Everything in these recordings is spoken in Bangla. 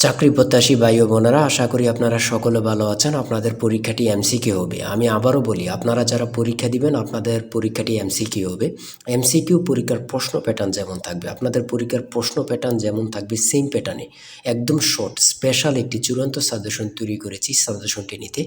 চাকরি প্রত্যাশী ভাই ও বোনেরা, আশা করি আপনারা সকলে ভালো আছেন। আপনাদের পরীক্ষাটি এমসিকিউ হবে। আমি আবারও বলি, আপনারা যারা পরীক্ষা দিবেন আপনাদের পরীক্ষাটি এমসিকিউ হবে। এমসিকিউ পরীক্ষার প্রশ্ন প্যাটার্ন যেমন থাকবে, আপনাদের পরীক্ষার প্রশ্ন প্যাটার্ন যেমন থাকবে সেম প্যাটার্নে একদম শর্ট স্পেশাল একটি চূড়ান্ত সাজেশন তৈরি করেছি। সাজেশনটি নিতে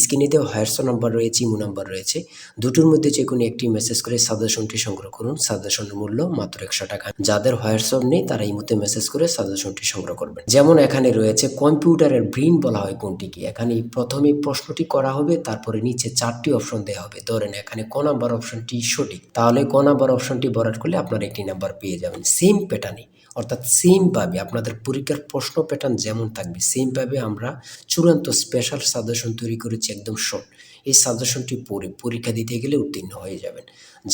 স্ক্রিনে দেওয়া হোয়াটসঅ্যাপ নাম্বার রয়েছে, ইমো নাম্বার রয়েছে, দুটোর মধ্যে যে কোনো একটি মেসেজ করে সাজেশনটি সংগ্রহ করুন। সাজেশনের মূল্য মাত্র 100 টাকা। যাদের হোয়াটসঅ্যাপ নেই তারা ইমোতে মেসেজ করে সাজেশনটি সংগ্রহ করবেন। যেমন এখানে রয়েছে কম্পিউটারের ব্রেইন বলা হয় কোনটিকে। এখানে প্রথমে প্রশ্নটি করা হবে, তারপরে নিচে 4টি অপশন দেওয়া হবে। ধরেন এখানে ক নাম্বার অপশনটি সঠিক, তাহলে ক নাম্বার অপশনটি ভরাট করলে আপনারা একটি নাম্বার পেয়ে যাবেন। সেম প্যাটার্নে, অর্থাৎ সেমভাবে আপনাদের পরীক্ষার প্রশ্ন প্যাটার্ন যেমন থাকবে সেমভাবে আমরা চূড়ান্ত স্পেশাল সাজেশন তৈরি করেছি, একদম শর্ট। এই সাজেশনটি পড়ে পরীক্ষা দিতে গেলে উত্তীর্ণ হয়ে যাবেন।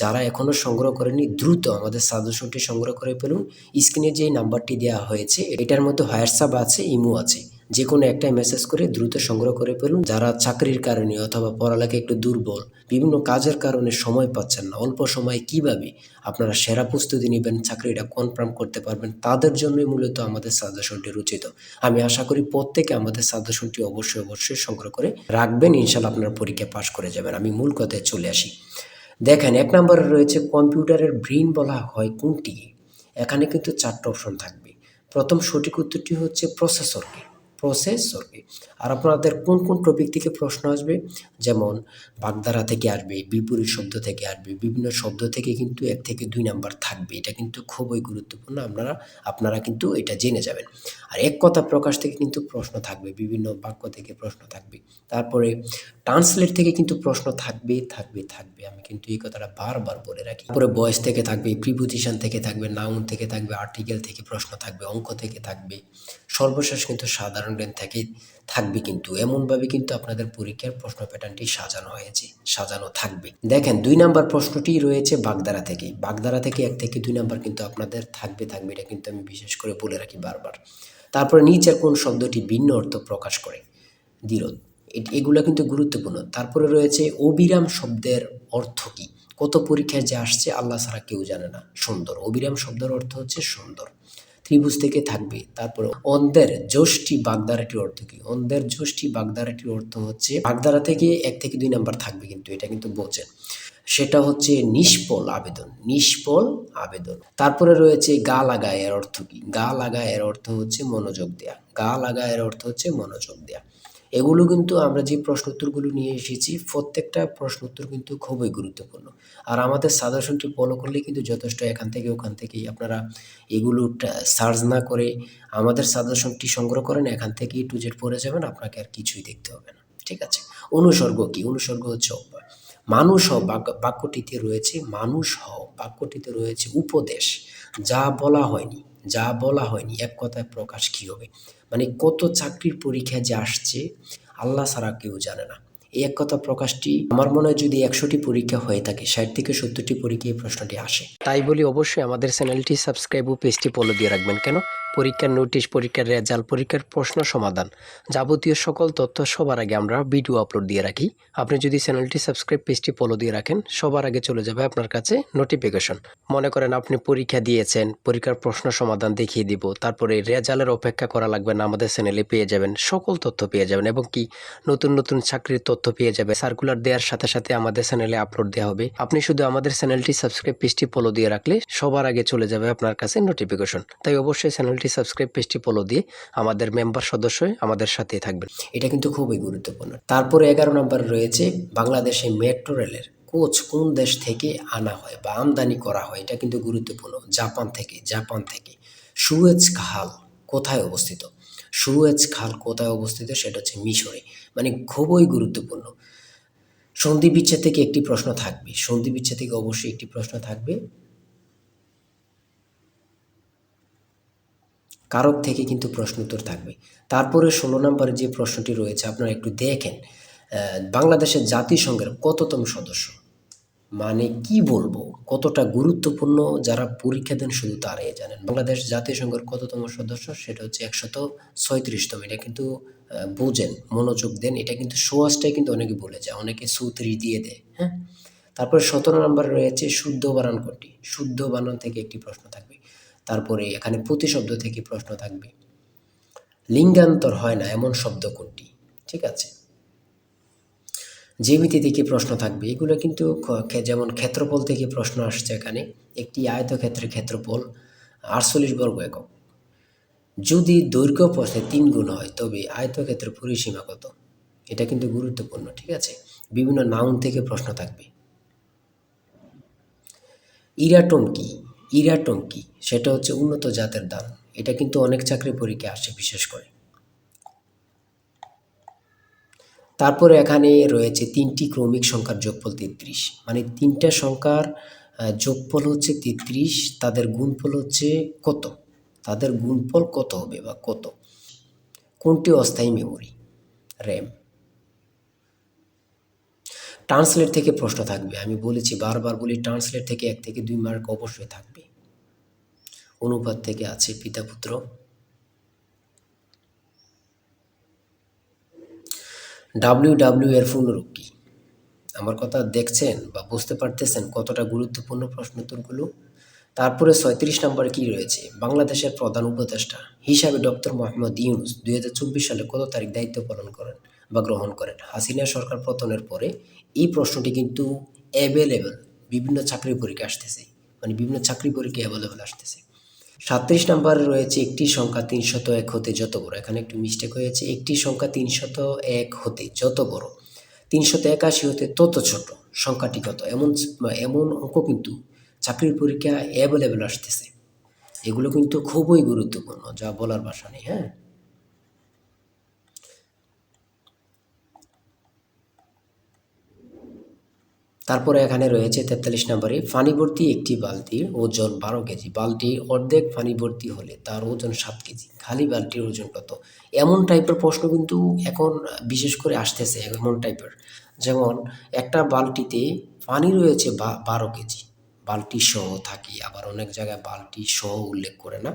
যারা এখনও সংগ্রহ করেনি দ্রুত আমাদের সাজেশনটি সংগ্রহ করে ফেলুন। স্ক্রিনে যে নাম্বারটি দেওয়া হয়েছে এটার মধ্যে হোয়াটসঅ্যাপ আছে, ইমো আছে, যে কোনো একটাই মেসেজ করে দ্রুত সংগ্রহ করে ফেলুন। যারা চাকরির কারণে অথবা পড়ালেখা একটু দুর্বল, বিভিন্ন কাজের কারণে সময় পাচ্ছেন না, অল্প সময়ে কিভাবে আপনারা সেরা প্রস্তুতি নেবেন, চাকরিটা কনফার্ম করতে পারবেন, তাদের জন্যই মূলত আমাদের সাজেশনটি রচিত। আমি আশা করি প্রত্যেকে আমাদের সাজেশনটি অবশ্যই সংগ্রহ করে রাখবেন। ইনশাল্লাহ আপনারা পরীক্ষা পাশ করে যাবেন। আমি মূল কথায় চলে আসি। দেখেন 1 নম্বরে রয়েছে কম্পিউটারের ব্রেইন বলা হয় কোনটি। এখানে কিন্তু 4টা অপশন থাকবে। প্রথম সঠিক উত্তরটি হচ্ছে প্রসেসরকে। আর আপনাদের কোন কোন টপিক থেকে প্রশ্ন আসবে, যেমন বাগধারা থেকে আসবে, বিপরীত শব্দ থেকে আসবে, বিভিন্ন শব্দ থেকে কিন্তু 1 থেকে 2 নাম্বার থাকবে। এটা কিন্তু খুবই গুরুত্বপূর্ণ, আপনারা কিন্তু এটা জেনে যাবেন। আর এক কথা প্রকাশ থেকে কিন্তু প্রশ্ন থাকবে, বিভিন্ন বাক্য থেকে প্রশ্ন থাকবে। তারপরে ট্রান্সলেট থেকে কিন্তু প্রশ্ন থাকবে। আমি কিন্তু এই কথাটা বারবার বলে রাখি। তারপরে ভয়েস থেকে থাকবে, প্রিপোজিশন থেকে থাকবে, নাউন থেকে থাকবে, আর্টিকেল থেকে প্রশ্ন থাকবে, অঙ্ক থেকে থাকবে, সর্বশেষ কিন্তু সাধারণ জ্ঞান থেকে থাকবে। কিন্তু এমনভাবে কিন্তু আপনাদের পরীক্ষার প্রশ্ন প্যাটার্নটি সাজানো থাকবে। দেখেন 2 নাম্বার প্রশ্নটি রয়েছে বাগধারা থেকে। বাগধারা থেকে 1 থেকে 2 নাম্বার কিন্তু আপনাদের থাকবে। এটা কিন্তু আমি বিশেষ করে বলে রাখি বারবার। তারপরে নিচের কোন শব্দটি ভিন্ন অর্থ প্রকাশ করে, দ্বিরোধ, এগুলা কিন্তু গুরুত্বপূর্ণ। তারপরে রয়েছে অবিরাম শব্দের অর্থ কী। কত পরীক্ষায় যে আসছে আল্লাহ ছাড়া কেউ জানে না। সুন্দর, অবিরাম শব্দের অর্থ হচ্ছে সুন্দর। ত্রিভুজ থেকে থাকবে। তারপরে অন্ধের যষ্টি বাগধারাটির অর্থ কী। অন্ধের যষ্টি বাগধারাটির অর্থ হচ্ছে, বাগধারা থেকে 1 থেকে 2 নাম্বার থাকবে, কিন্তু এটা কিন্তু বোঝেন, সেটা হচ্ছে নিষ্ফল আবেদন। তারপরে রয়েছে গা লাগা, এর অর্থ কী। গা লাগা এর অর্থ হচ্ছে মনোযোগ দেয়া। এগুলো কিন্তু আমরা যে প্রশ্ন উত্তরগুলো নিয়ে এসেছি প্রত্যেকটা প্রশ্ন উত্তর কিন্তু খুবই গুরুত্বপূর্ণ। আর আমাদের সাজেশনটি ফলো করলে কিন্তু যথেষ্ট। এখান থেকে ওখান থেকেই আপনারা এগুলো সার্চ না করে আমাদের সাজেশনটি সংগ্রহ করেন, এখান থেকে টু জেড পড়ে যাবেন, আপনাকে আর কিছুই দেখতে হবে না। ঠিক আছে। অনুসর্গ কী। অনুসর্গ হচ্ছে অভ্যাস। বাক্যটিতে রয়েছে উপদেশ। যা বলা হয়নি এক কথায় প্রকাশ কী হবে। মানে কত চাকরির পরীক্ষা যে আসছে আল্লাহ ছাড়া কেউ জানে না। এই এক কথা প্রকাশটি আমার মনে হয় যদি 100টি পরীক্ষা হয়ে থাকে 60 থেকে 70টি পরীক্ষায় এই প্রশ্নটি আসে। তাই বলি অবশ্যই আমাদের চ্যানেলটি সাবস্ক্রাইব ও পেজটি ফলো দিয়ে রাখবেন। কেন? পরীক্ষার নোটিশ, পরীক্ষার রেজাল্ট, পরীক্ষার প্রশ্ন সমাধান, যাবতীয় সকল তথ্য সবার আগে আমরা ভিডিও আপলোড দিয়ে রাখি। আপনি যদি চ্যানেলটি সাবস্ক্রাইব, পেজটি ফলো দিয়ে রাখেন, সবার আগে চলে যাবে আপনার কাছে নোটিফিকেশন। মনে করেন আপনি পরীক্ষা দিয়েছেন, পরীক্ষার প্রশ্ন সমাধান দেখিয়ে দিব, তারপরে রেজাল্টের অপেক্ষা করা লাগবে না, আমাদের চ্যানেলে পেয়ে যাবেন, সকল তথ্য পেয়ে যাবেন, এবং কি নতুন চাকরির তথ্য পেয়ে যাবে। সার্কুলার দেওয়ার সাথে সাথে আমাদের চ্যানেলে আপলোড দেওয়া হবে। আপনি শুধু আমাদের চ্যানেলটি সাবস্ক্রাইব, পেজটি ফলো দিয়ে রাখলে সবার আগে চলে যাবে আপনার কাছে নোটিফিকেশন। তাই অবশ্যই চ্যানেলটি সাবস্ক্রাইব, পেজটি ফলো দিয়ে আমাদের মেম্বার সদস্য হয়ে আমাদের সাথেই থাকবেন। এটা কিন্তু খুবই গুরুত্বপূর্ণ। তারপরে 11 নম্বর রয়েছে বাংলাদেশে মেট্রো রেলের কোচ কোন দেশ থেকে আনা হয় বা আমদানি করা হয়। এটা কিন্তু গুরুত্বপূর্ণ। জাপান থেকে। সুয়েজ খাল কোথায় অবস্থিত? সেটা হচ্ছে মিশরে। মানে খুবই গুরুত্বপূর্ণ। সন্ধি বিচ্ছেদ থেকে একটি প্রশ্ন থাকবে। অবশ্যই একটি প্রশ্ন থাকবে। কারক থেকে কিন্তু প্রশ্ন উত্তর থাকবে। তারপরে 16 নম্বরে যে প্রশ্নটি রয়েছে আপনারা একটু দেখেন, বাংলাদেশের জাতিসংঘের কততম সদস্য। মানে কি বলবো, কতটা গুরুত্বপূর্ণ, যারা পরীক্ষা দেন শুধু তারাই জানেন। বাংলাদেশ জাতিসংঘের কততম সদস্য, সেটা হচ্ছে 136তম। এটা কিন্তু বোঝেন, মনোযোগ দেন। এটা কিন্তু সোয়াশটাই কিন্তু অনেকে বলে যায়, অনেকে 34 দিয়ে দেয়। হ্যাঁ। তারপরে 17 নম্বরে রয়েছে শুদ্ধ বানান কোনটি। শুদ্ধ বানান থেকে একটি প্রশ্ন থাকবে। তারপরে এখানে প্রতিশব্দ থেকে প্রশ্ন থাকবে। লিঙ্গান্তর হয় না এমন শব্দ কোনটি? ঠিক আছে, জ্যামিতি থেকে প্রশ্ন থাকবে, এগুলো কিন্তু যেমন ক্ষেত্রফল থেকে প্রশ্ন আসছে এখানে। একটি আয়তক্ষেত্রের ক্ষেত্রফল 48 বর্গ একক। যদি দৈর্ঘ্য প্রস্থে 3 গুণ হয় তবে আয়তক্ষেত্রের পরিসীমা কত? এটা কিন্তু গুরুত্বপূর্ণ। ঠিক আছে, বিভিন্ন নাউন থেকে প্রশ্ন থাকবে। ইরাটোম কি? ইরাটোম কি? সেটা হচ্ছে উন্নত জাতের ধান। এটা কিন্তু অনেক চাকরি পরীক্ষায় আসে বিশেষ করে। তারপরে এখানে রয়েছে 3টি ক্রমিক সংখ্যার যোগফল 33, মানে 3টা সংখ্যার যোগফল হচ্ছে 33, তাদের গুণফল হচ্ছে কত? তাদের গুণফল কত হবে বা কত? কোনটি অস্থায়ী মেমোরি? র্যাম। ট্রান্সলেট থেকে প্রশ্ন থাকবে, আমি বলেছি বারবার বলি, ট্রান্সলেট থেকে 1 থেকে 2 মার্ক অবশ্যই থাকবে। অনুপাত থেকে আছে পিতা পুত্র। ডাব্লিউ এর পূর্ণরূপ কি? আমার কথা দেখছেন বা বুঝতে পারতেছেন কতটা গুরুত্বপূর্ণ প্রশ্ন উত্তরগুলো? তারপরে 36 নম্বরে কি রয়েছে? বাংলাদেশের প্রধান উপদেষ্টা হিসাবে ডক্টর মোহাম্মদ ইউনূস 2024 সালে কত তারিখ দায়িত্ব পালন করেন বা গ্রহণ করেন? হাসিনা সরকার পতনের পরে এই প্রশ্নটি কিন্তু অ্যাভেলেবল, বিভিন্ন চাকরি পরীক্ষা আসতেছে, মানে বিভিন্ন চাকরি পরীক্ষা অ্যাভেলেবল আসতেছে। 37 নম্বরে রয়েছে একটি সংখ্যা 301 হতে যত বড়। এখানে একটু মিস্টেক হয়েছে, একটি সংখ্যা 301 হতে যত বড় 381 হতে তত ছোট সংখ্যাটি কত? এমন এমন অঙ্ক কিন্তু চাকরির পরীক্ষা অ্যাভেলেবল আসতেছে। এগুলো কিন্তু খুবই গুরুত্বপূর্ণ, যা বলার ভাষা নেই। হ্যাঁ, তারপরে এখানে রয়েছে 43 নম্বরে, পানি ভর্তি একটি বালতির ওজন 12 কেজি, বালতির অর্ধেক পানি ভর্তি হলে তার ওজন 7 কেজি, খালি বালতির ওজন কত? এমন টাইপের প্রশ্ন কিন্তু এখন বিশেষ করে আসতেছে, এমন টাইপের। যেমন একটা বালতিতে পানি রয়েছে 12 কেজি, বালতি সহ থাকে, আবার অনেক জায়গায় বালতি সহ উল্লেখ করে না।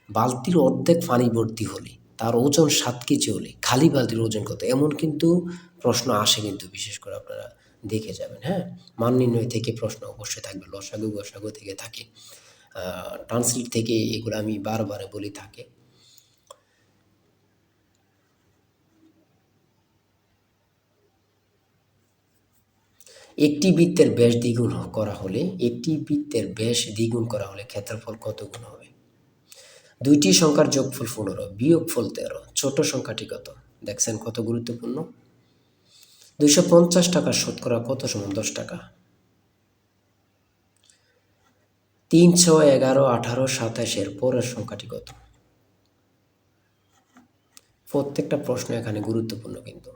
বালতির অর্ধেক পানি ভর্তি হলে তার ওজন 7 কেজি হলে খালি বালতির ওজন কত? এমন কিন্তু প্রশ্ন আসে কিন্তু, বিশেষ করে আপনারা দেখে যাবেন। হ্যাঁ, মান নির্ণয় থেকে প্রশ্ন অবশ্যই থাকবে, লসাগু গসাগু থেকে থাকে, ট্রান্সলেট থেকে, এগুলো আমি বারবার বলি থাকে। একটি বৃত্তের ব্যাস দ্বিগুণ করা হলে, একটি বৃত্তের ব্যাস দ্বিগুণ করা হলে ক্ষেত্রফল কত গুণ হবে? দুইটি সংখ্যার যোগফল 15, বিয়োগফল 13, ছোট সংখ্যাটি কত? দেখছেন কত গুরুত্বপূর্ণ। 250 টাকা শতকরা কত সমান 10 টাকা? 3, 6, 11, 18, 27 এর পরের সংখ্যাটি কত? প্রত্যেকটা প্রশ্ন এখানে গুরুত্বপূর্ণ কিন্তু।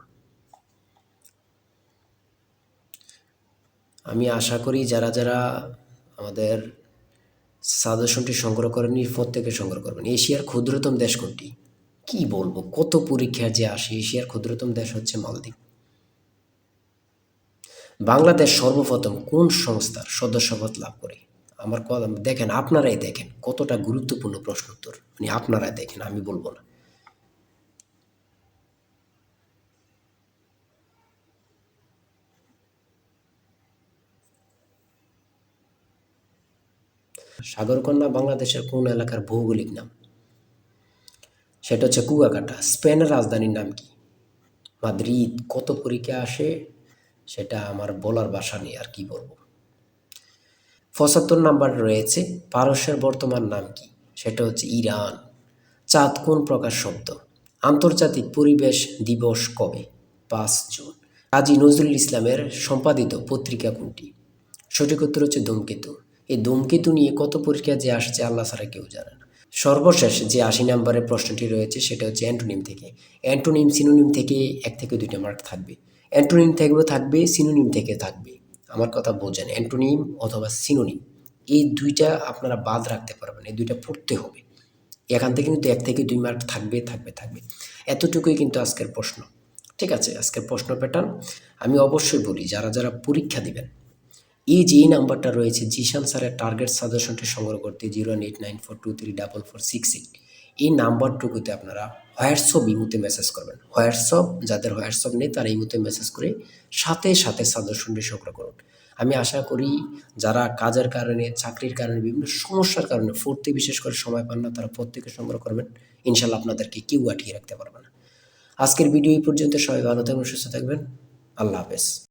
আমি আশা করি যারা যারা আমাদের সাজেশনটি সংগ্রহ করেননি, প্রত্যেকে সংগ্রহ করবেন। এশিয়ার ক্ষুদ্রতম দেশ কোনটি? কি বলবো, কত পরীক্ষা যে আসে। এশিয়ার ক্ষুদ্রতম দেশ হচ্ছে মালদ্বীপ। বাংলাদেশ সর্বপ্রথম কোন সংস্থার সদস্যপদ লাভ করে? আমার কথা দেখেন, আপনারাই দেখেন কতটা গুরুত্বপূর্ণ প্রশ্ন উত্তর, মানে আপনারাই দেখেন, আমি বলবো না। সাগরকন্যা বাংলাদেশের কোন এলাকার ভৌগোলিক নাম? সেটা হচ্ছে কুয়াকাটা। স্পেনের রাজধানীর নাম কি? মাদ্রিদ। কত পরীক্ষা আসে সেটা আমার বলার ভাষা নেই, আর কি বলবো। 75 নাম্বার রয়েছে, পারস্যের বর্তমান নাম কি? সেটা হচ্ছে ইরান। চাঁদ কোন প্রকার শব্দ? আন্তর্জাতিক পরিবেশ দিবস কবে? 5 জুন। কাজী নজরুল ইসলামের সম্পাদিত পত্রিকা কোনটি? সঠিক উত্তর হচ্ছে ধূমকেতু। এই ধূমকেতু নিয়ে কত পরীক্ষা যে আসছে আল্লাহ ছাড়া কেউ জানে না। সর্বশেষ যে 80 নম্বরের প্রশ্নটি রয়েছে সেটা হচ্ছে অ্যান্টোনিম থেকে। অ্যান্টোনিম সিনোনিম থেকে 1 থেকে 2টা মার্ক থাকবে। অ্যান্টোনিম থেকেও থাকবে, সিনোনিম থেকে থাকবে। আমার কথা বোঝেন, অ্যান্টোনিম অথবা সিনোনিম, এই 2টা আপনারা বাদ রাখতে পারবেন, এই 2টা পড়তে হবে। এখান থেকে কিন্তু 1 থেকে 2 মার্ক থাকবে থাকবে থাকবে। এতটুকুই কিন্তু আজকের প্রশ্ন। ঠিক আছে, আজকের প্রশ্ন প্যাটার্ন আমি অবশ্যই বলি, যারা যারা পরীক্ষা দিবেন, এই যে এই নাম্বারটা রয়েছে জিশান স্যারের টার্গেট সাজেশনটি সংগ্রহ করতে 018942388, এই নাম্বারটুকুতে আপনারা হোয়াটসঅ্যাপ ইমুতে মেসেজ করবেন। হোয়াটসঅ্যাপ, যাদের হোয়াটসঅ্যাপ নেই তারা ইমুতে মেসেজ করে সাথে সাথে সাজেশনটি সংগ্রহ করুন। আমি আশা করি যারা কাজের কারণে, চাকরির কারণে, বিভিন্ন সমস্যার কারণে পড়তে বিশেষ করে সময় পান না, তারা প্রত্যেকে সংগ্রহ করবেন। ইনশাল্লাহ আপনাদেরকে কেউ আটকিয়ে রাখতে পারবে না। আজকের ভিডিও এই পর্যন্ত। সবাই ভালো থাকবেন, সুস্থ থাকবেন। আল্লাহ হাফেজ।